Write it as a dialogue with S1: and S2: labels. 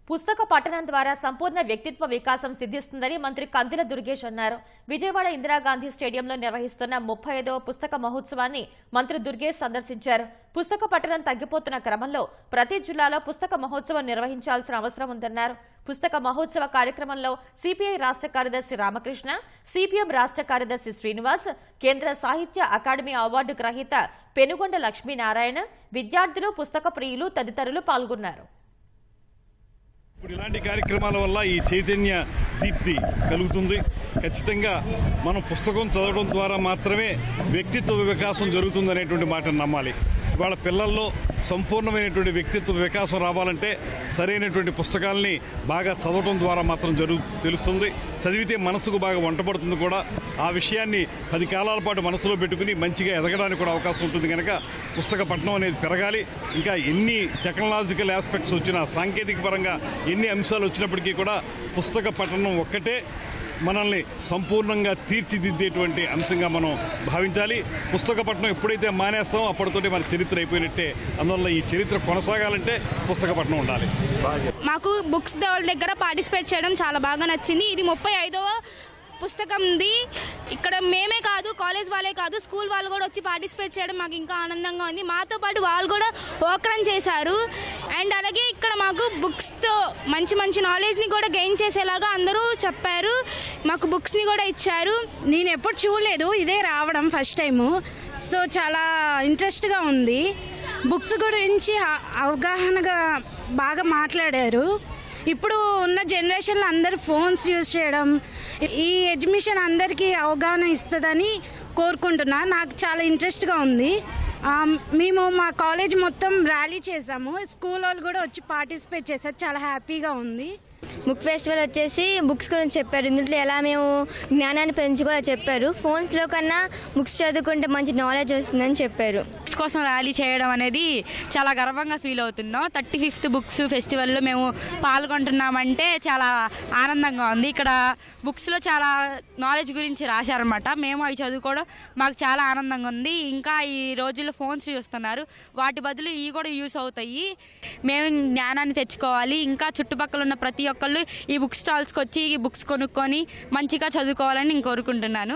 S1: పుస్తక పఠనం ద్వారా సంపూర్ణ వ్యక్తిత్వ వికాసం సిద్ధిస్తుందని మంత్రి కందుల దుర్గేష్ అన్నారు. విజయవాడ ఇందిరాగాంధీ స్టేడియంలో నిర్వహిస్తున్న 35వ పుస్తక మహోత్సవాన్ని మంత్రి దుర్గేష్ సందర్శించారు. పుస్తక పఠనం తగ్గిపోతున్న క్రమంలో ప్రతి జిల్లాలో పుస్తక మహోత్సవం నిర్వహించాల్సిన అవసరం ఉందన్నారు. పుస్తక మహోత్సవ కార్యక్రమంలో సిపిఐ రాష్ట్ర కార్యదర్శి రామకృష్ణ, సిపిఎం రాష్ట్ర కార్యదర్శి శ్రీనివాస్, కేంద్ర సాహిత్య అకాడమీ అవార్డు గ్రహీత పెనుగొండ లక్ష్మీనారాయణ, విద్యార్థులు, పుస్తక ప్రియులు తదితరులు పాల్గొన్నారు.
S2: ఇప్పుడు ఇలాంటి కార్యక్రమాల వల్ల ఈ చైతన్య దీప్తి కలుగుతుంది. ఖచ్చితంగా మనం పుస్తకం చదవడం ద్వారా మాత్రమే వ్యక్తిత్వ వికాసం జరుగుతుందనేటువంటి మాటను నమ్మాలి. ఇవాళ పిల్లల్లో సంపూర్ణమైనటువంటి వ్యక్తిత్వ వికాసం రావాలంటే సరైనటువంటి పుస్తకాలని బాగా చదవడం ద్వారా మాత్రం తెలుస్తుంది. చదివితే మనసుకు బాగా వంటపడుతుంది కూడా. ఆ విషయాన్ని 10 కాలాల పాటు మనసులో పెట్టుకుని మంచిగా ఎదగడానికి కూడా అవకాశం ఉంటుంది. కనుక పుస్తక పఠనం అనేది పెరగాలి. ఇంకా ఎన్ని టెక్నాలజికల్ ఆస్పెక్ట్స్ వచ్చినా, సాంకేతిక పరంగా ఎన్ని అంశాలు వచ్చినప్పటికీ కూడా పుస్తక పఠనం ఒక్కటే మనల్ని సంపూర్ణంగా తీర్చిదిద్దేటువంటి అంశంగా మనం భావించాలి. పుస్తక పఠనం ఎప్పుడైతే మానేస్తామో అప్పటితోటి మన చరిత్ర అయిపోయినట్టే. అందువల్ల ఈ చరిత్ర కొనసాగాలంటే పుస్తక పఠనం ఉండాలి.
S3: మాకు బుక్స్ దగ్గర పార్టిసిపేట్ చేయడం చాలా బాగా నచ్చింది. ఇది 35వ పుస్తకంది. ఇక్కడ మేమే కాదు, కాలేజ్ వాళ్ళే కాదు, స్కూల్ వాళ్ళు కూడా వచ్చి పార్టిసిపేట్ చేయడం మాకు ఇంకా ఆనందంగా ఉంది. మాతో పాటు వాళ్ళు కూడా ఓకరం చేశారు. అండ్ అలాగే ఇక్కడ మాకు బుక్స్తో మంచి మంచి నాలెడ్జ్ని కూడా గెయిన్ చేసేలాగా అందరూ చెప్పారు. మాకు బుక్స్ని కూడా ఇచ్చారు.
S4: నేను ఎప్పుడు చూడలేదు, ఇదే రావడం ఫస్ట్ టైము. సో చాలా ఇంట్రెస్ట్గా ఉంది. బుక్స్ గురించి అవగాహనగా బాగా మాట్లాడారు. ఇప్పుడు ఉన్న జనరేషన్లో అందరూ ఫోన్స్ యూజ్ చేయడం, ఈ ఎడ్యుకేషన్ అందరికీ అవగాహన ఇస్తుందని కోరుకుంటున్నా. నాకు చాలా ఇంట్రెస్ట్గా ఉంది. మేము మా కాలేజ్ మొత్తం ర్యాలీ చేసాము. స్కూల్ వాళ్ళు కూడా వచ్చి పార్టిసిపేట్ చేశారు. చాలా హ్యాపీగా ఉంది.
S5: బుక్ ఫెస్టివల్ వచ్చేసి బుక్స్ గురించి చెప్పారు. ఇందులో ఎలా మేము జ్ఞానాన్ని పెంచుకోవాలో చెప్పారు. ఫోన్స్లో కన్నా బుక్స్ చదువుకుంటే మంచి నాలెడ్జ్ వస్తుందని చెప్పారు.
S6: బుక్స్ కోసం ర్యాలీ చేయడం అనేది చాలా గర్వంగా ఫీల్ అవుతున్నాం. 35th బుక్స్ ఫెస్టివల్లో మేము పాల్గొంటున్నామంటే చాలా ఆనందంగా ఉంది. ఇక్కడ బుక్స్లో చాలా నాలెడ్జ్ గురించి రాశారనమాట. మేము అవి చదువుకోవడం మాకు చాలా ఆనందంగా ఉంది. ఇంకా ఈ రోజుల్లో ఫోన్స్ చూస్తున్నారు, వాటి బదులు ఇవి కూడా యూస్ అవుతాయి. మేము జ్ఞానాన్ని తెచ్చుకోవాలి. ఇంకా చుట్టుపక్కల ఉన్న ప్రతి ఒక్కళ్ళు ఈ బుక్ స్టాల్స్కి వచ్చి ఈ బుక్స్ కొనుక్కొని మంచిగా చదువుకోవాలని నేను కోరుకుంటున్నాను.